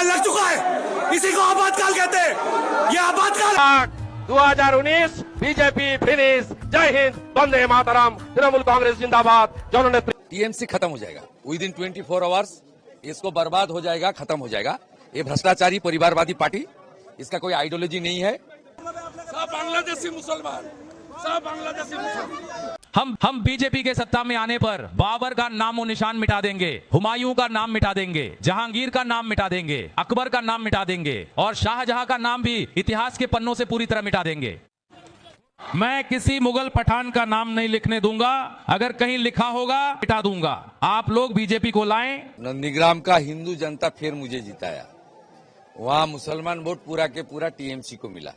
आपातकाल लग चुका है, इसी को आपातकाल कहते हैं। ये आपातकाल 2019 बीजेपी फिनिश। जय हिंद, वंदे मातरम, तृणमूल कांग्रेस जिंदाबाद। जिन्होंने टीएमसी खत्म हो जाएगा विद इन 24 आवर्स, इसको बर्बाद हो जाएगा, खत्म हो जाएगा। ये भ्रष्टाचारी परिवारवादी पार्टी, इसका कोई आइडियोलॉजी नहीं है। सब बांग्लादेशी मुसलमान, सब बांग्लादेशी मुसलमान। हम बीजेपी के सत्ता में आने पर बाबर का नामो निशान मिटा देंगे, हुमायूं का नाम मिटा देंगे, जहांगीर का नाम मिटा देंगे, अकबर का नाम मिटा देंगे और शाहजहां का नाम भी इतिहास के पन्नों से पूरी तरह मिटा देंगे। मैं किसी मुगल पठान का नाम नहीं लिखने दूंगा, अगर कहीं लिखा होगा मिटा दूंगा। आप लोग बीजेपी को लाएं। नंदीग्राम का हिंदू जनता फिर मुझे जिताया, वहां मुसलमान वोट पूरा के पूरा टीएमसी को मिला।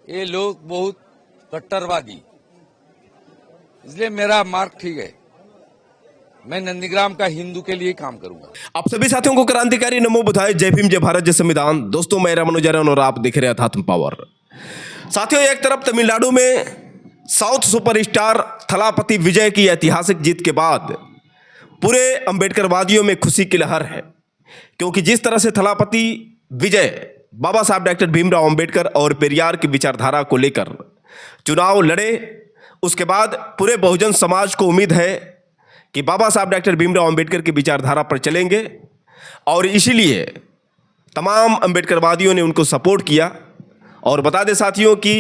ये लोग बहुत कट्टरवादी, इसलिए मेरा मार्क ठीक है। मैं नंदीग्राम का हिंदू के लिए काम करूंगा। आप सभी साथियों को क्रांतिकारी नमो बुधाए। जय भीम, जय भारत, जय संविधान। दोस्तों मैं रमन उजैरन और आप देख रहे हैं अध्यात्म पावर। साथियों, एक तरफ तमिलनाडु में साउथ सुपरस्टार थलापति विजय की ऐतिहासिक जीत के बाद पूरे अंबेडकरवादियों में खुशी की लहर है, क्योंकि जिस तरह से थलापति विजय बाबा साहब डॉक्टर भीमराव अंबेडकर और पेरियार की विचारधारा को लेकर चुनाव लड़े, उसके बाद पूरे बहुजन समाज को उम्मीद है कि बाबा साहब डॉक्टर भीमराव अंबेडकर की विचारधारा पर चलेंगे और इसीलिए तमाम अंबेडकरवादियों ने उनको सपोर्ट किया। और बता दें साथियों कि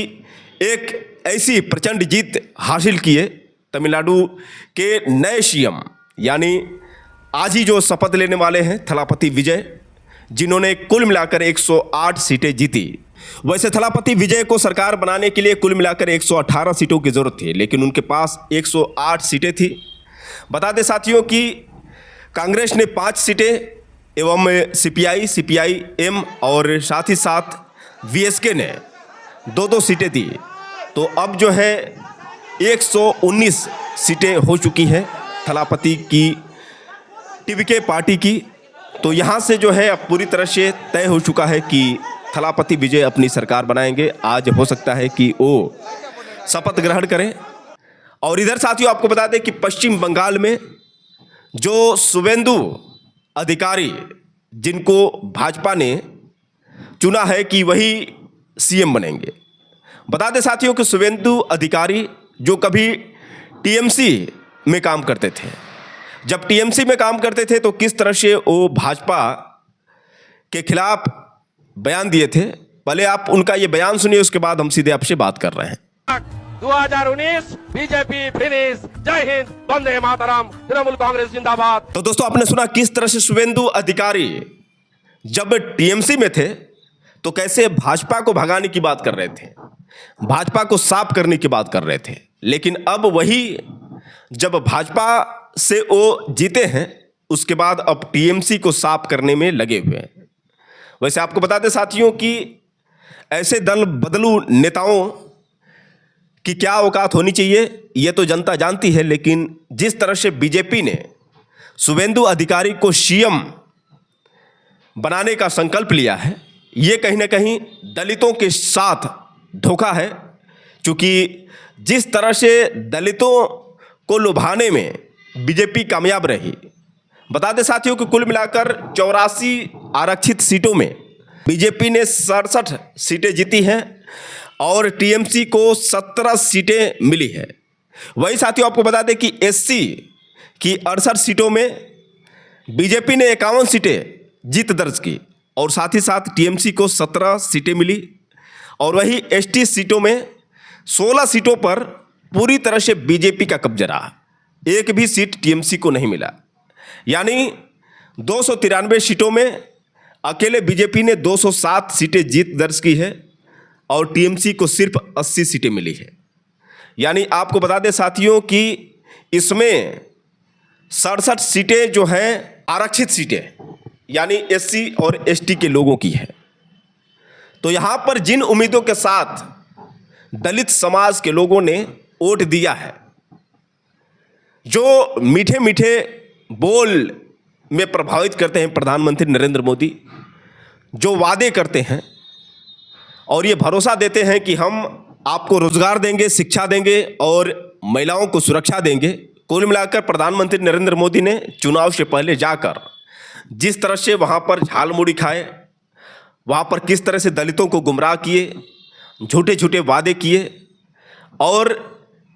एक ऐसी प्रचंड जीत हासिल की है तमिलनाडु के नए सीएम, यानी आज ही जो शपथ लेने वाले हैं थलापति विजय, जिन्होंने कुल मिलाकर 108 सीटें जीती। वैसे थलापति विजय को सरकार बनाने के लिए कुल मिलाकर 118 सीटों की जरूरत थी, लेकिन उनके पास 108 सीटें थी। बता दें साथियों कि कांग्रेस ने 5 सीटें एवं सीपीआई-एम और साथ ही साथ वीएसके ने 2-2 सीटें दी। तो अब जो है 119 सीटें हो चुकी हैं थलापति की टीवीके पार्टी की। तो यहाँ से जो है अब पूरी तरह से तय हो चुका है कि थलापति विजय अपनी सरकार बनाएंगे। आज हो सकता है कि वो शपथ ग्रहण करें। और इधर साथियों आपको बता दें कि पश्चिम बंगाल में जो शुवेंदु अधिकारी, जिनको भाजपा ने चुना है कि वही सीएम बनेंगे। बता दें साथियों कि शुवेंदु अधिकारी जो कभी टीएमसी में काम करते थे, जब टीएमसी में काम करते थे तो किस तरह से वो भाजपा के खिलाफ बयान दिए थे। पहले आप उनका ये बयान सुनिए, उसके बाद हम सीधे आपसे बात कर रहे हैं। 2019 बीजेपी फिनिश। जय हिंद, वंदे मातरम, तृणमूल कांग्रेस जिंदाबाद। तो दोस्तों आपने सुना किस तरह से शुवेंदु अधिकारी जब टीएमसी में थे तो कैसे भाजपा को भगाने की बात कर रहे थे, भाजपा को साफ करने की बात कर रहे थे। लेकिन अब वही जब भाजपा से वो जीते हैं, उसके बाद अब टीएमसी को साफ करने में लगे हुए हैं। वैसे आपको बता दें साथियों कि ऐसे दल बदलू नेताओं की क्या औकात होनी चाहिए ये तो जनता जानती है, लेकिन जिस तरह से बीजेपी ने शुवेंदु अधिकारी को सीएम बनाने का संकल्प लिया है, ये कहीं ना कहीं दलितों के साथ धोखा है। क्योंकि जिस तरह से दलितों को लुभाने में बीजेपी कामयाब रही, बता दें साथियों कि कुल मिलाकर 84 आरक्षित सीटों में बीजेपी ने 67 सीटें जीती हैं और टीएमसी को 17 सीटें मिली है। वही साथियों आपको बता दें कि एससी की 68 सीटों में बीजेपी ने 51 सीटें जीत दर्ज की और साथ ही साथ टीएमसी को 17 सीटें मिली। और वही एसटी सीटों में 16 सीटों पर पूरी तरह से बीजेपी का कब्जा रहा, एक भी सीट टीएमसी को नहीं मिला। यानी 293 सीटों में अकेले बीजेपी ने 207 सीटें जीत दर्ज की है और टीएमसी को सिर्फ 80 सीटें मिली है। यानी आपको बता दें साथियों कि इसमें 67 सीटें जो हैं आरक्षित सीटें, यानी एससी और एसटी के लोगों की है। तो यहाँ पर जिन उम्मीदों के साथ दलित समाज के लोगों ने वोट दिया है, जो मीठे मीठे बोल में प्रभावित करते हैं प्रधानमंत्री नरेंद्र मोदी, जो वादे करते हैं और ये भरोसा देते हैं कि हम आपको रोजगार देंगे, शिक्षा देंगे और महिलाओं को सुरक्षा देंगे। कुल मिलाकर प्रधानमंत्री नरेंद्र मोदी ने चुनाव से पहले जाकर जिस तरह से वहाँ पर झालमुड़ी खाए, वहाँ पर किस तरह से दलितों को गुमराह किए, झूठे झूठे वादे किए और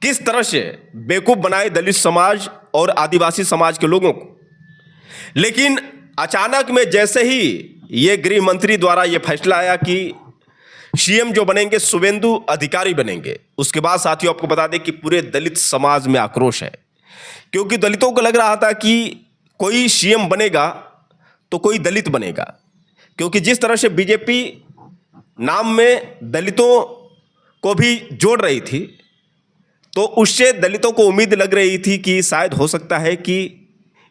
किस तरह से बेवकूफ़ बनाए दलित समाज और आदिवासी समाज के लोगों को। लेकिन अचानक में जैसे ही ये गृह मंत्री द्वारा ये फैसला आया कि सीएम जो बनेंगे शुभेंदु अधिकारी बनेंगे, उसके बाद साथियों आपको बता दें कि पूरे दलित समाज में आक्रोश है, क्योंकि दलितों को लग रहा था कि कोई सीएम बनेगा तो कोई दलित बनेगा, क्योंकि जिस तरह से बीजेपी नाम में दलितों को भी जोड़ रही थी, तो उससे दलितों को उम्मीद लग रही थी कि शायद हो सकता है कि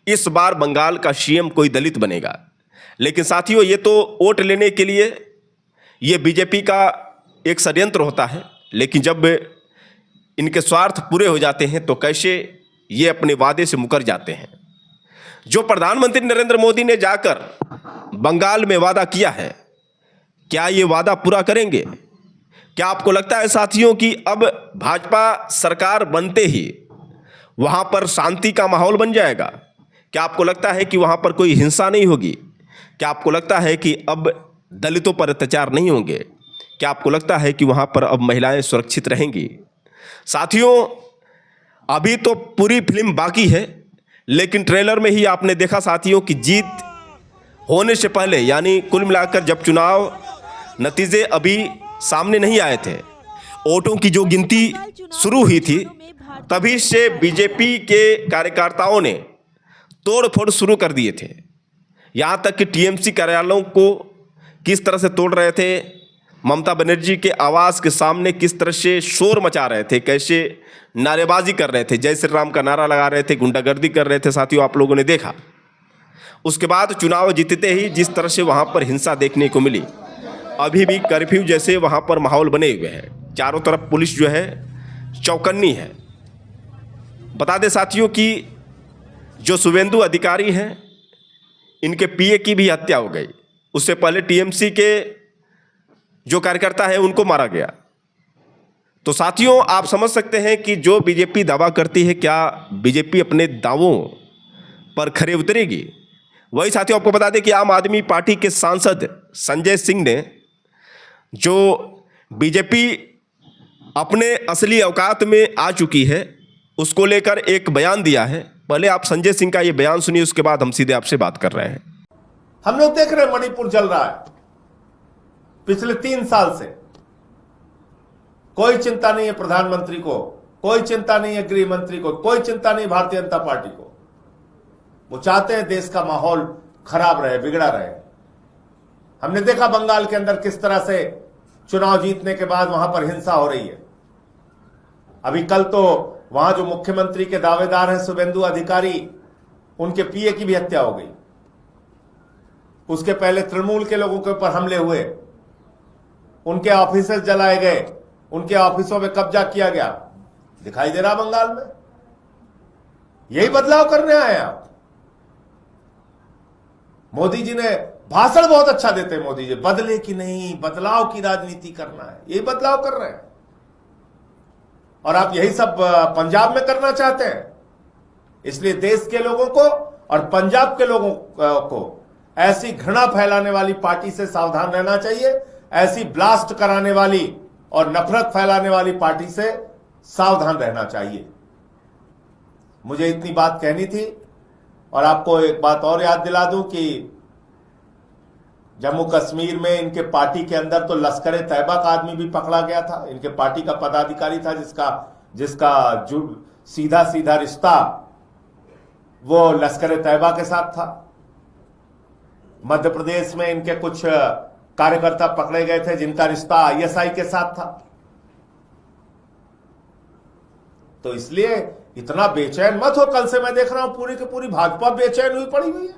इस बार बंगाल का सीएम कोई दलित बनेगा। लेकिन साथियों ये तो वोट लेने के लिए ये बीजेपी का एक षड्यंत्र होता है, लेकिन जब इनके स्वार्थ पूरे हो जाते हैं तो कैसे ये अपने वादे से मुकर जाते हैं। जो प्रधानमंत्री नरेंद्र मोदी ने जाकर बंगाल में वादा किया है, क्या ये वादा पूरा करेंगे? क्या आपको लगता है साथियों कि अब भाजपा सरकार बनते ही वहाँ पर शांति का माहौल बन जाएगा? क्या आपको लगता है कि वहाँ पर कोई हिंसा नहीं होगी? क्या आपको लगता है कि अब दलितों पर अत्याचार नहीं होंगे? क्या आपको लगता है कि वहाँ पर अब महिलाएं सुरक्षित रहेंगी? साथियों अभी तो पूरी फिल्म बाकी है, लेकिन ट्रेलर में ही आपने देखा साथियों कि जीत होने से पहले, यानी कुल मिलाकर जब चुनाव नतीजे अभी सामने नहीं आए थे, वोटों की जो गिनती शुरू हुई थी, तभी से बीजेपी के कार्यकर्ताओं ने तोड़फोड़ शुरू कर दिए थे। यहाँ तक कि टीएमसी कार्यालयों को किस तरह से तोड़ रहे थे, ममता बनर्जी के आवास के सामने किस तरह से शोर मचा रहे थे, कैसे नारेबाजी कर रहे थे, जय श्री राम का नारा लगा रहे थे, गुंडागर्दी कर रहे थे, साथियों आप लोगों ने देखा। उसके बाद चुनाव जीतते ही जिस तरह से वहाँ पर हिंसा देखने को मिली, अभी भी कर्फ्यू जैसे वहाँ पर माहौल बने हुए हैं, चारों तरफ पुलिस जो है चौकन्नी है। बता दें साथियों कि जो शुभेंदु अधिकारी हैं, इनके पीए की भी हत्या हो गई। उससे पहले टीएमसी के जो कार्यकर्ता है उनको मारा गया। तो साथियों आप समझ सकते हैं कि जो बीजेपी दावा करती है, क्या बीजेपी अपने दावों पर खरे उतरेगी? वही साथियों आपको बता दें कि आम आदमी पार्टी के सांसद संजय सिंह ने, जो बीजेपी अपने असली औकात में आ चुकी है, उसको लेकर एक बयान दिया है। पहले आप संजय सिंह का ये बयान सुनिए, उसके बाद हम सीधे आपसे बात कर रहे हैं। हम लोग देख रहे हैं मणिपुर जल रहा है पिछले 3 साल से। कोई चिंता नहीं है प्रधानमंत्री को, कोई चिंता नहीं है गृह मंत्री को, कोई चिंता नहीं भारतीय जनता पार्टी को। वो चाहते हैं देश का माहौल खराब रहे, बिगड़ा रहे। हमने देखा बंगाल के अंदर किस तरह से चुनाव जीतने के बाद वहां पर हिंसा हो रही है। अभी कल तो वहां जो मुख्यमंत्री के दावेदार हैं शुभेंदु अधिकारी, उनके पीए की भी हत्या हो गई। उसके पहले तृणमूल के लोगों के ऊपर हमले हुए, उनके ऑफिस जलाए गए, उनके ऑफिसों में कब्जा किया गया। दिखाई दे रहा बंगाल में। यही बदलाव करने आए आप। मोदी जी ने भाषण बहुत अच्छा देते हैं। मोदी जी बदले की नहीं, बदलाव की राजनीति करना है, यही बदलाव कर रहे हैं। और आप यही सब पंजाब में करना चाहते हैं। इसलिए देश के लोगों को और पंजाब के लोगों को ऐसी घृणा फैलाने वाली पार्टी से सावधान रहना चाहिए। ऐसी ब्लास्ट कराने वाली और नफरत फैलाने वाली पार्टी से सावधान रहना चाहिए। मुझे इतनी बात कहनी थी। और आपको एक बात और याद दिला दूं कि जम्मू कश्मीर में इनके पार्टी के अंदर तो लश्कर तैयबा का आदमी भी पकड़ा गया था। इनके पार्टी का पदाधिकारी था जिसका सीधा सीधा रिश्ता वो लश्कर तैयबा के साथ था। मध्य प्रदेश में इनके कुछ कार्यकर्ता पकड़े गए थे जिनका रिश्ता आईएसआई के साथ था। तो इसलिए इतना बेचैन मत हो। कल से मैं देख रहा हूं पूरी की पूरी भाजपा बेचैन हुई पड़ी हुई है।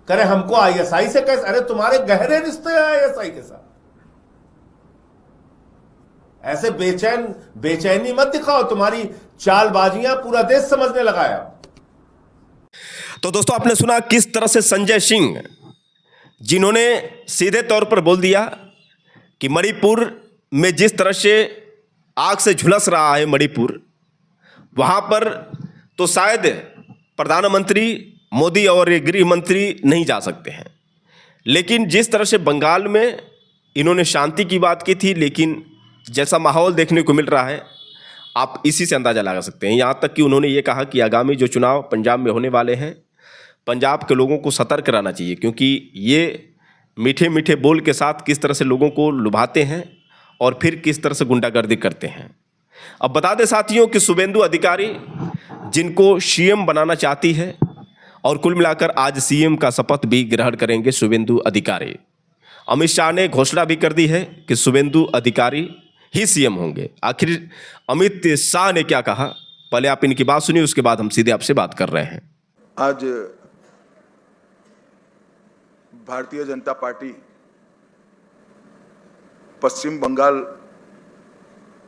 करे हमको आईएसआई से कैसे? अरे तुम्हारे गहरे रिश्ते हैं आईएसआई के साथ। ऐसे बेचैनी मत दिखाओ। तुम्हारी चालबाजियां पूरा देश समझने लगा है। तो दोस्तों आपने सुना किस तरह से संजय सिंह, जिन्होंने सीधे तौर पर बोल दिया कि मणिपुर में जिस तरह से आग से झुलस रहा है मणिपुर, वहाँ पर तो शायद प्रधानमंत्री मोदी और ये गृह मंत्री नहीं जा सकते हैं। लेकिन जिस तरह से बंगाल में इन्होंने शांति की बात की थी, लेकिन जैसा माहौल देखने को मिल रहा है आप इसी से अंदाज़ा लगा सकते हैं। यहाँ तक कि उन्होंने ये कहा कि आगामी जो चुनाव पंजाब में होने वाले हैं, पंजाब के लोगों को सतर्क रहना चाहिए, क्योंकि ये मीठे मीठे बोल के साथ किस तरह से लोगों को लुभाते हैं और फिर किस तरह से गुंडागर्दी करते हैं। अब बता दें साथियों कि शुभेंदु अधिकारी जिनको सीएम बनाना चाहती है, और कुल मिलाकर आज सीएम का शपथ भी ग्रहण करेंगे शुभेंदु अधिकारी। अमित शाह ने घोषणा भी कर दी है कि शुभेंदु अधिकारी ही सीएम होंगे। आखिर अमित शाह ने क्या कहा, पहले आप इनकी बात सुनिए, उसके बाद हम सीधे आपसे बात कर रहे हैं। आज भारतीय जनता पार्टी पश्चिम बंगाल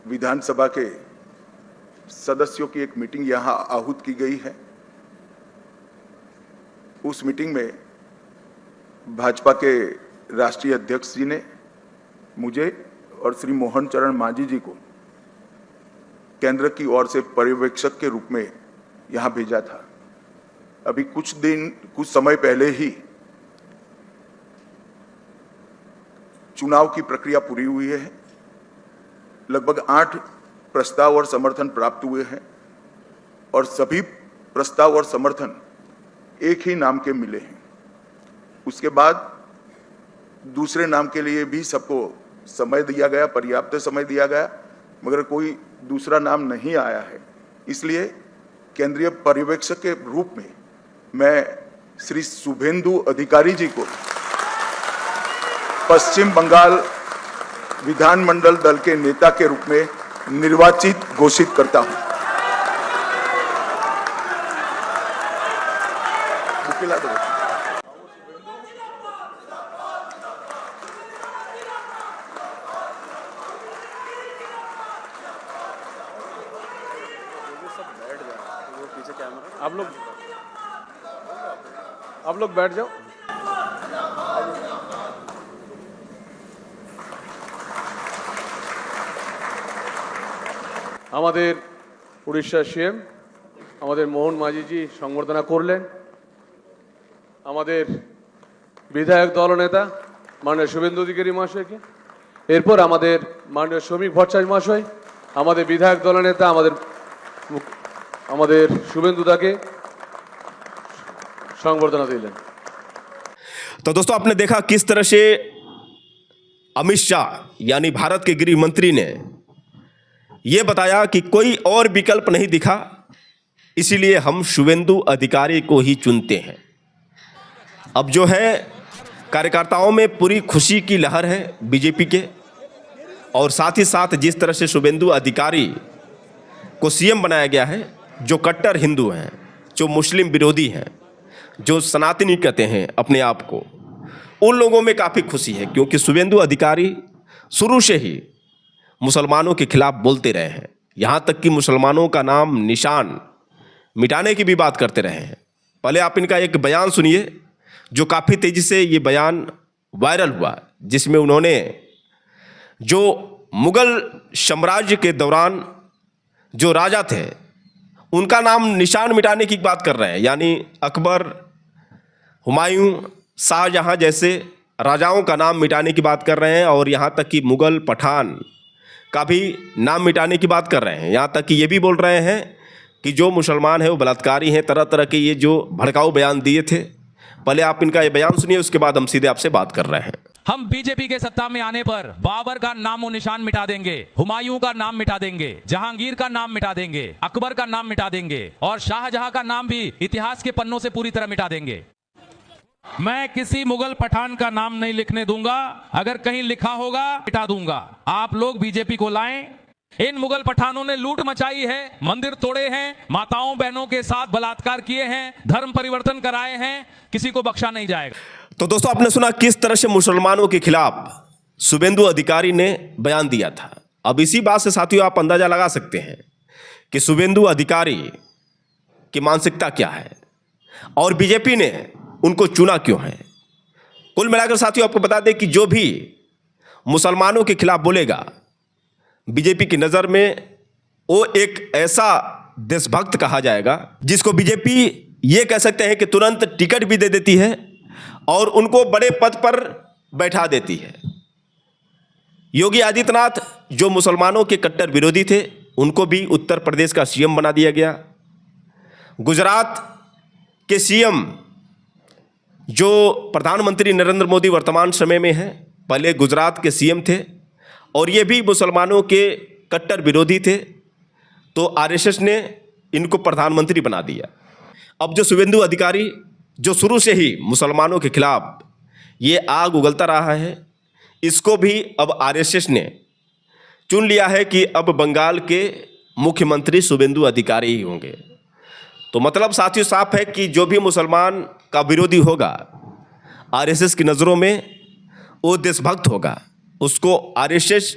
विधानसभा के सदस्यों की एक मीटिंग यहां आहूत की गई है। उस मीटिंग में भाजपा के राष्ट्रीय अध्यक्ष जी ने मुझे और श्री मोहन चरण मांझी जी को केंद्र की ओर से पर्यवेक्षक के रूप में यहां भेजा था। अभी कुछ समय पहले ही चुनाव की प्रक्रिया पूरी हुई है। लगभग 8 प्रस्ताव और समर्थन प्राप्त हुए हैं और सभी प्रस्ताव और समर्थन एक ही नाम के मिले हैं। उसके बाद दूसरे नाम के लिए भी सबको समय दिया गया, पर्याप्त समय दिया गया, मगर कोई दूसरा नाम नहीं आया है। इसलिए केंद्रीय पर्यवेक्षक के रूप में मैं श्री शुभेंदु अधिकारी जी को पश्चिम बंगाल विधानमंडल दल के नेता के रूप में निर्वाचित घोषित करता हूं। आप लोग बैठ जाओ। আমাদের উড়িষ্যার সিএম আমাদের মোহন মাঝিজি সংবর্ধনা করলেন। আমাদের বিধায়ক দলনেতা মাননীয় শুভেন্দু অধিকারী মহাশয়কে, এরপর আমাদের মাননীয় শ্রমিক ভট্টাচার্য মহাশয় আমাদের বিধায়ক দলনেতা আমাদের শুভেন্দুদাকে সংবর্ধনা দিলেন। तो दोस्तों आपने देखा किस तरह से अमित शाह यानी भारत के गृह मंत्री ने यह बताया कि कोई और विकल्प नहीं दिखा, इसीलिए हम शुभेंदु अधिकारी को ही चुनते हैं। अब जो है कार्यकर्ताओं में पूरी खुशी की लहर है बीजेपी के, और साथ ही साथ जिस तरह से शुभेंदु अधिकारी को सीएम बनाया गया है, जो कट्टर हिंदू हैं, जो मुस्लिम विरोधी हैं, जो सनातनी कहते हैं अपने आप को, उन लोगों में काफ़ी खुशी है, क्योंकि शुभेंदु अधिकारी शुरू से ही मुसलमानों के खिलाफ बोलते रहे हैं। यहाँ तक कि मुसलमानों का नाम निशान मिटाने की भी बात करते रहे हैं। पहले आप इनका एक बयान सुनिए जो काफ़ी तेज़ी से ये बयान वायरल हुआ, जिसमें उन्होंने जो मुग़ल साम्राज्य के दौरान जो राजा थे उनका नाम निशान मिटाने की बात कर रहे हैं, यानी अकबर, हुमायूं, शाहजहां जैसे राजाओं का नाम मिटाने की बात कर रहे हैं, और यहाँ तक कि मुग़ल पठान का भी नाम मिटाने की बात कर रहे हैं। यहाँ तक कि ये भी बोल रहे हैं कि जो मुसलमान है वो बलात्कारी हैं। तरह तरह के ये जो भड़काऊ बयान दिए थे। पहले आप इनका ये बयान सुनिए, उसके बाद हम सीधे आपसे बात कर रहे हैं। हम बीजेपी के सत्ता में आने पर बाबर का नामो निशान मिटा देंगे, हुमायूं का नाम मिटा देंगे, जहांगीर का नाम मिटा देंगे, अकबर का नाम मिटा देंगे और शाहजहां का नाम भी इतिहास के पन्नों से पूरी तरह मिटा देंगे। मैं किसी मुगल पठान का नाम नहीं लिखने दूंगा, अगर कहीं लिखा होगा मिटा दूंगा। आप लोग बीजेपी को लाएं। इन मुगल पठानों ने लूट मचाई है, मंदिर तोड़े हैं, माताओं बहनों के साथ बलात्कार किए हैं, धर्म परिवर्तन कराए हैं, किसी को बख्शा नहीं जाएगा। तो दोस्तों आपने सुना किस तरह से मुसलमानों के खिलाफ शुभेंदु अधिकारी ने बयान दिया था। अब इसी बात से साथियों आप अंदाजा लगा सकते हैं कि शुभेंदु अधिकारी की मानसिकता क्या है और बीजेपी ने उनको चुना क्यों है। कुल मिलाकर साथियों आपको बता दें कि जो भी मुसलमानों के खिलाफ बोलेगा, बीजेपी की नज़र में वो एक ऐसा देशभक्त कहा जाएगा जिसको बीजेपी ये कह सकते हैं कि तुरंत टिकट भी दे देती है और उनको बड़े पद पर बैठा देती है। योगी आदित्यनाथ जो मुसलमानों के कट्टर विरोधी थे, उनको भी उत्तर प्रदेश का सीएम बना दिया गया। गुजरात के सीएम जो प्रधानमंत्री नरेंद्र मोदी वर्तमान समय में हैं, पहले गुजरात के सीएम थे और ये भी मुसलमानों के कट्टर विरोधी थे, तो आरएसएस ने इनको प्रधानमंत्री बना दिया। अब जो शुभेंदु अधिकारी जो शुरू से ही मुसलमानों के खिलाफ ये आग उगलता रहा है, इसको भी अब आरएसएस ने चुन लिया है कि अब बंगाल के मुख्यमंत्री शुभेंदु अधिकारी ही होंगे। तो मतलब साथियों साफ है कि जो भी मुसलमान का विरोधी होगा आरएसएस की नज़रों में वो देशभक्त होगा, उसको आरएसएस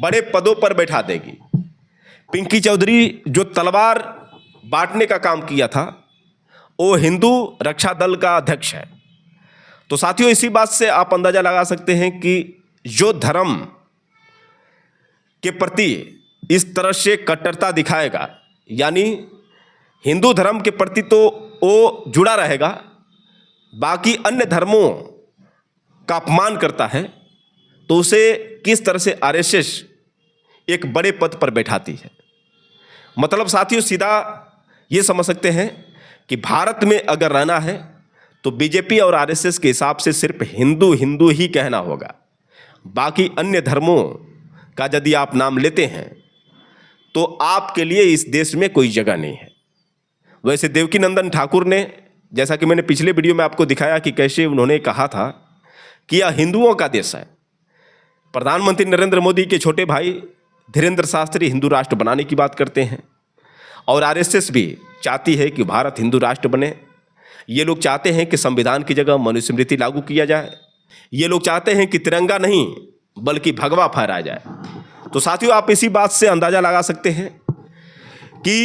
बड़े पदों पर बैठा देगी। पिंकी चौधरी जो तलवार बांटने का काम किया था, वो हिंदू रक्षा दल का अध्यक्ष है। तो साथियों इसी बात से आप अंदाजा लगा सकते हैं कि जो धर्म के प्रति इस तरह से कट्टरता दिखाएगा, यानी हिंदू धर्म के प्रति तो वो जुड़ा रहेगा, बाकी अन्य धर्मों का अपमान करता है, तो उसे किस तरह से आरएसएस एक बड़े पद पर बैठाती है। मतलब साथियों सीधा ये समझ सकते हैं कि भारत में अगर रहना है तो बीजेपी और आरएसएस के हिसाब से सिर्फ हिंदू हिंदू ही कहना होगा। बाकी अन्य धर्मों का यदि आप नाम लेते हैं तो आपके लिए इस देश में कोई जगह नहीं है। वैसे देवकीनंदन ठाकुर ने, जैसा कि मैंने पिछले वीडियो में आपको दिखाया कि कैसे उन्होंने कहा था कि यह हिंदुओं का देश है। प्रधानमंत्री नरेंद्र मोदी के छोटे भाई धीरेंद्र शास्त्री हिंदू राष्ट्र बनाने की बात करते हैं और आरएसएस भी चाहती है कि भारत हिंदू राष्ट्र बने। ये लोग चाहते हैं कि संविधान की जगह मनुस्मृति लागू किया जाए। ये लोग चाहते हैं कि तिरंगा नहीं बल्कि भगवा फहराया जाए। तो साथियों आप इसी बात से अंदाजा लगा सकते हैं कि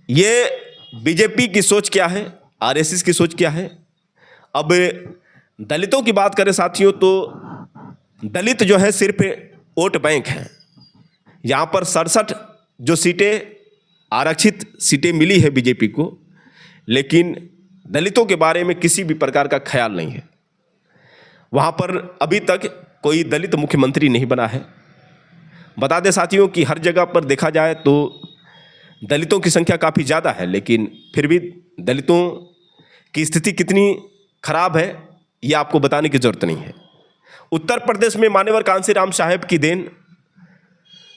ये बीजेपी की सोच क्या है, आरएसएस की सोच क्या है। अब दलितों की बात करें साथियों, तो दलित जो है सिर्फ वोट बैंक हैं। यहाँ पर 67 जो सीटें आरक्षित सीटें मिली है बीजेपी को, लेकिन दलितों के बारे में किसी भी प्रकार का ख्याल नहीं है। वहाँ पर अभी तक कोई दलित मुख्यमंत्री नहीं बना है। बता दें साथियों कि हर जगह पर देखा जाए तो दलितों की संख्या काफ़ी ज़्यादा है, लेकिन फिर भी दलितों की स्थिति कितनी खराब है ये आपको बताने की ज़रूरत नहीं है। उत्तर प्रदेश में मान्यवर कांसीराम साहेब की देन,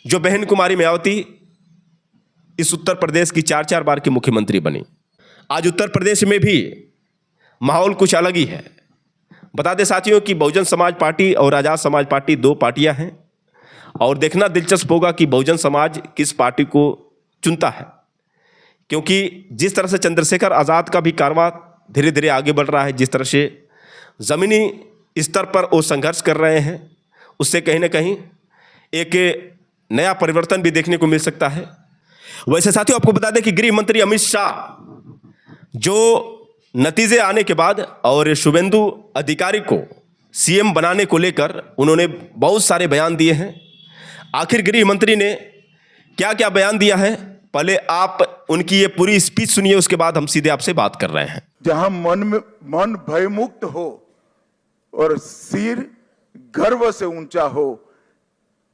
जो बहन कुमारी मायावती इस उत्तर प्रदेश की 4 बार की मुख्यमंत्री बनी। आज उत्तर प्रदेश में भी माहौल कुछ अलग ही है। बता दें साथियों कि बहुजन समाज पार्टी और आज़ाद समाज पार्टी 2 पार्टियां हैं और देखना दिलचस्प होगा कि बहुजन समाज किस पार्टी को चुनता है, क्योंकि जिस तरह से चंद्रशेखर आज़ाद का भी कारवां धीरे धीरे आगे बढ़ रहा है, जिस तरह से ज़मीनी स्तर पर वो संघर्ष कर रहे हैं, उससे कहीं ना कहीं एक नया परिवर्तन भी देखने को मिल सकता है। वैसे साथियों आपको बता दें कि गृह मंत्री अमित शाह जो नतीजे आने के बाद और शुभेंदु अधिकारी को सीएम बनाने को लेकर उन्होंने बहुत सारे बयान दिए हैं। आखिर गृह मंत्री ने क्या क्या बयान दिया है, पहले आप उनकी ये पूरी स्पीच सुनिए, उसके बाद हम सीधे आपसे बात कर रहे हैं। जहां मन भयमुक्त हो और सिर गर्व से ऊंचा हो,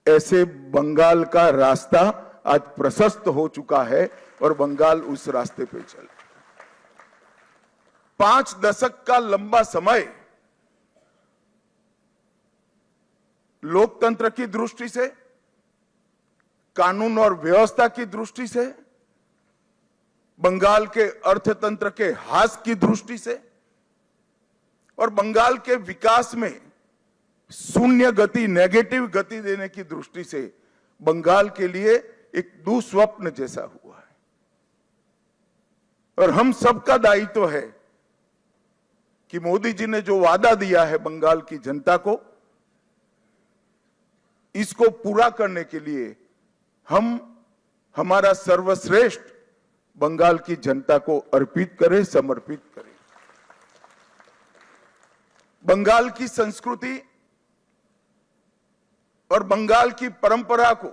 ऐसे बंगाल का रास्ता आज प्रशस्त हो चुका है और बंगाल उस रास्ते पे चल। 5 दशक का लंबा समय लोकतंत्र की दृष्टि से, कानून और व्यवस्था की दृष्टि से, बंगाल के अर्थतंत्र के ह्रास की दृष्टि से और बंगाल के विकास में शून्य गति, नेगेटिव गति देने की दृष्टि से बंगाल के लिए एक दुस्वप्न जैसा हुआ है। और हम सबका दायित्व है कि मोदी जी ने जो वादा दिया है बंगाल की जनता को, इसको पूरा करने के लिए हम हमारा सर्वश्रेष्ठ बंगाल की जनता को अर्पित करें, समर्पित करें। बंगाल की संस्कृति और बंगाल की परंपरा को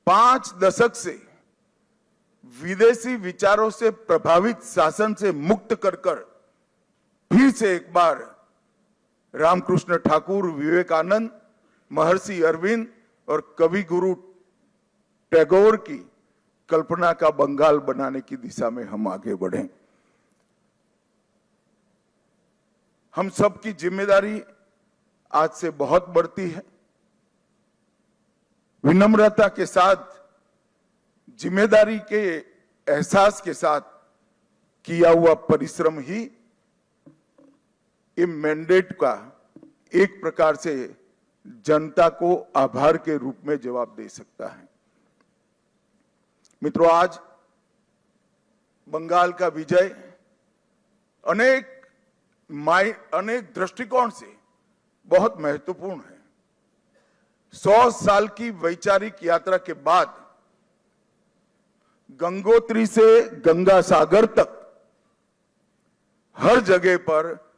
5 दशक से विदेशी विचारों से प्रभावित शासन से मुक्त कर फिर से एक बार रामकृष्ण ठाकुर, विवेकानंद, महर्षि अरविंद और कवि गुरु टैगोर की कल्पना का बंगाल बनाने की दिशा में हम आगे बढ़ें। हम सबकी जिम्मेदारी आज से बहुत बढ़ती है। विनम्रता के साथ, जिम्मेदारी के एहसास के साथ किया हुआ परिश्रम ही ये मैंडेट का एक प्रकार से जनता को आभार के रूप में जवाब दे सकता है। मित्रों, आज बंगाल का विजय अनेक दृष्टिकोण से बहुत महत्वपूर्ण है। 100 साल की वैचारिक यात्रा के बाद गंगोत्री से गंगा सागर तक हर जगह पर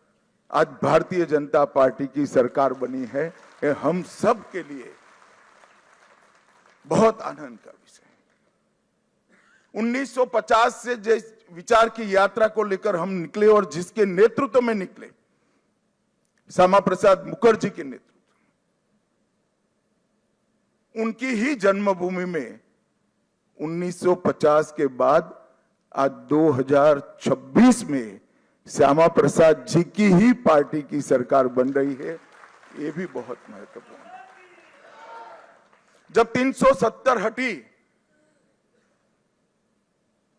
आज भारतीय जनता पार्टी की सरकार बनी है। ये हम सब के लिए बहुत आनंद का विषय है। 1950 से जिस विचार की यात्रा को लेकर हम निकले और जिसके नेतृत्व में निकले, श्यामा प्रसाद मुखर्जी के नेतृत्व, उनकी ही जन्मभूमि में 1950 के बाद आज 2026 में श्यामा प्रसाद जी की ही पार्टी की सरकार बन रही है। ये भी बहुत महत्वपूर्ण है। जब 370 हटी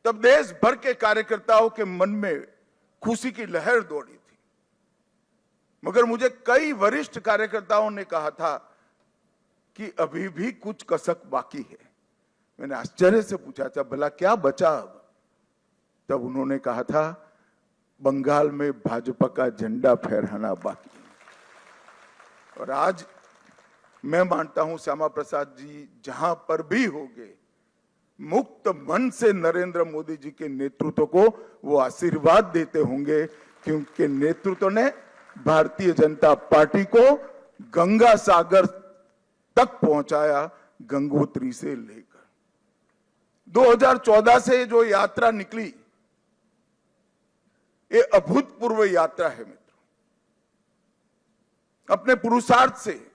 तब देश भर के कार्यकर्ताओं के मन में खुशी की लहर दौड़ी थी, मगर मुझे कई वरिष्ठ कार्यकर्ताओं ने कहा था कि अभी भी कुछ कसक बाकी है। मैंने आश्चर्य से पूछा था, भला क्या बचा अब? तब उन्होंने कहा था, बंगाल में भाजपा का झंडा फहराना बाकी है। और आज मैं मानता हूं श्यामा प्रसाद जी जहां पर भी होंगे, मुक्त मन से नरेंद्र मोदी जी के नेतृत्व को वो आशीर्वाद देते होंगे, क्योंकि नेतृत्व ने भारतीय जनता पार्टी को गंगा सागर तक पहुंचाया, गंगोत्री से लेकर 2014 से जो यात्रा निकली, ये अभूतपूर्व यात्रा है मित्रों। अपने पुरुषार्थ से,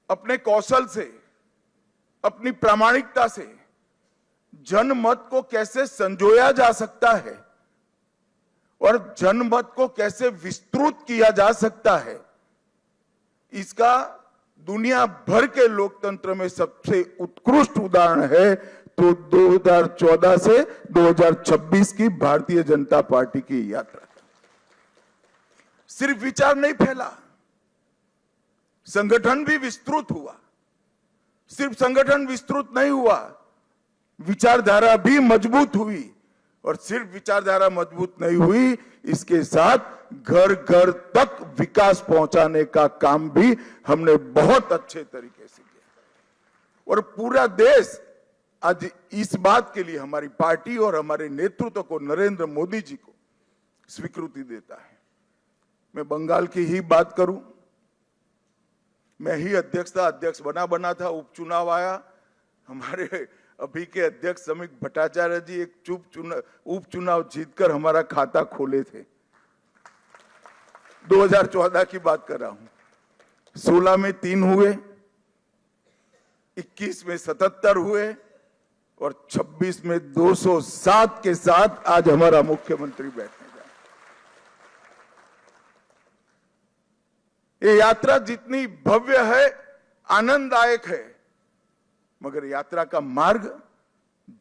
अपने कौशल से, अपनी प्रामाणिकता से जनमत को कैसे संजोया जा सकता है और जनमत को कैसे विस्तृत किया जा सकता है, इसका दुनिया भर के लोकतंत्र में सबसे उत्कृष्ट उदाहरण है तो 2014 से 2026 की भारतीय जनता पार्टी की यात्रा। सिर्फ विचार नहीं फैला, संगठन भी विस्तृत हुआ। सिर्फ संगठन विस्तृत नहीं हुआ, विचारधारा भी मजबूत हुई। और सिर्फ विचारधारा मजबूत नहीं हुई, इसके साथ घर घर तक विकास पहुंचाने का काम भी हमने बहुत अच्छे तरीके से किया। और पूरा देश आज इस बात के लिए हमारी पार्टी और हमारे नेतृत्व को, नरेंद्र मोदी जी को स्वीकृति देता है। मैं बंगाल की ही बात करूं, मैं ही अध्यक्ष बना था, उपचुनाव आया, हमारे अभी के अध्यक्ष समीक भट्टाचार्य जी एक उपचुनाव जीतकर हमारा खाता खोले थे। 2014 की बात कर रहा हूं। 16 में 3 हुए, 21 में 77 हुए और 26 में 207 के साथ आज हमारा मुख्यमंत्री बैठने जा रहा है। ये यात्रा जितनी भव्य है, आनंददायक है, मगर यात्रा का मार्ग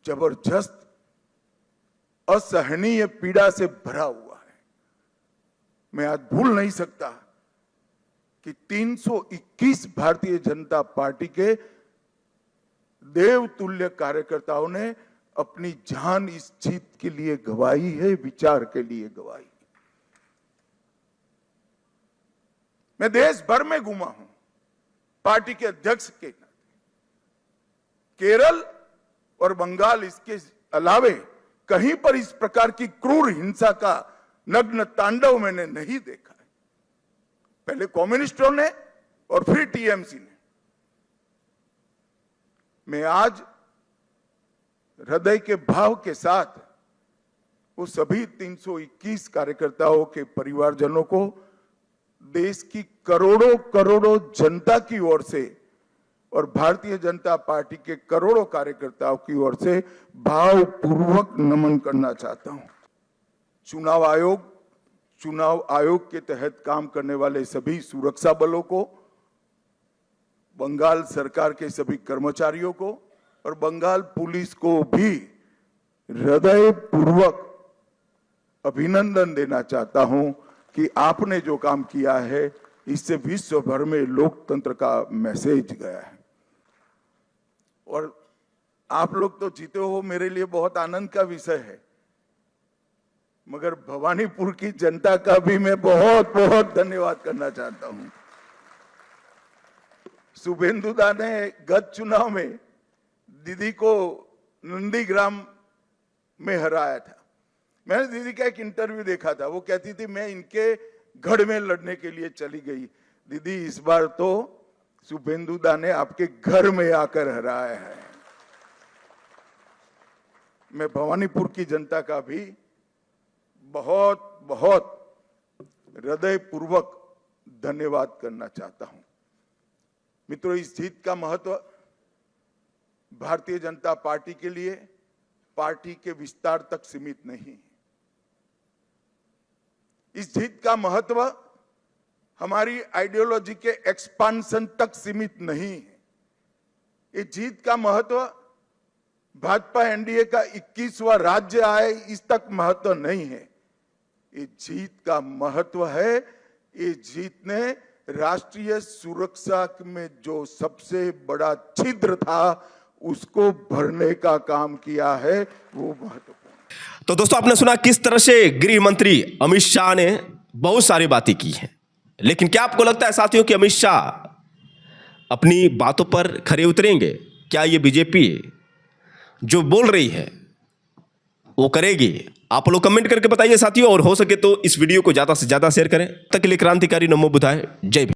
जबरदस्त असहनीय पीड़ा से भरा हुआ है। मैं आज भूल नहीं सकता कि 321 भारतीय जनता पार्टी के देवतुल्य कार्यकर्ताओं ने अपनी जान इस जीत के लिए गवाई है, विचार के लिए गवाई। मैं देश भर में घूमा हूं पार्टी के अध्यक्ष के नाते। केरल और बंगाल, इसके अलावे कहीं पर इस प्रकार की क्रूर हिंसा का नग्न तांडव मैंने नहीं देखा है। पहले कम्युनिस्टों ने और फिर टीएमसी ने। मैं आज हृदय के भाव के साथ वो सभी 321 कार्यकर्ताओं के परिवारजनों को देश की करोड़ों करोड़ों जनता की ओर से और भारतीय जनता पार्टी के करोड़ों कार्यकर्ताओं की ओर से भावपूर्वक नमन करना चाहता हूं। चुनाव आयोग के तहत काम करने वाले सभी सुरक्षा बलों को, बंगाल सरकार के सभी कर्मचारियों को और बंगाल पुलिस को भी हृदयपूर्वक अभिनंदन देना चाहता हूं कि आपने जो काम किया है इससे विश्व भर में लोकतंत्र का मैसेज गया है। और आप लोग तो जीते हो, मेरे लिए बहुत आनंद का विषय है, मगर भवानीपुर की जनता का भी मैं बहुत बहुत धन्यवाद करना चाहता हूं। शुभेंदुदा ने गत चुनाव में दीदी को नंदीग्राम में हराया था। मैंने दीदी का एक इंटरव्यू देखा था, वो कहती थी मैं इनके गढ़ में लड़ने के लिए चली गई। दीदी इस बार तो शुभेंदुदा ने आपके घर में आकर हराया है। मैं भवानीपुर की जनता का भी बहुत बहुत हृदयपूर्वक धन्यवाद करना चाहता हूं। मित्रों, इस जीत का महत्व भारतीय जनता पार्टी के लिए पार्टी के विस्तार तक सीमित नहीं। इस जीत का महत्व हमारी आइडियोलॉजी के एक्सपांशन तक सीमित नहीं है। ये जीत का महत्व भाजपा एनडीए का 21वां राज्य आए इस तक महत्व नहीं है। ये जीत का महत्व है, ये जीत ने राष्ट्रीय सुरक्षा में जो सबसे बड़ा छिद्र था उसको भरने का काम किया है, वो महत्वपूर्ण। तो दोस्तों, आपने सुना किस तरह से गृह मंत्री अमित शाह ने बहुत सारी बातें की हैं, लेकिन क्या आपको लगता है साथियों कि अमित शाह अपनी बातों पर खरे उतरेंगे? क्या ये बीजेपी जो बोल रही है वो करेगी? आप लोग कमेंट करके बताइए साथियों, और हो सके तो इस वीडियो को ज़्यादा से ज़्यादा शेयर करें। तब तक के लिए क्रांतिकारी नमो बुधाय, जय भीम।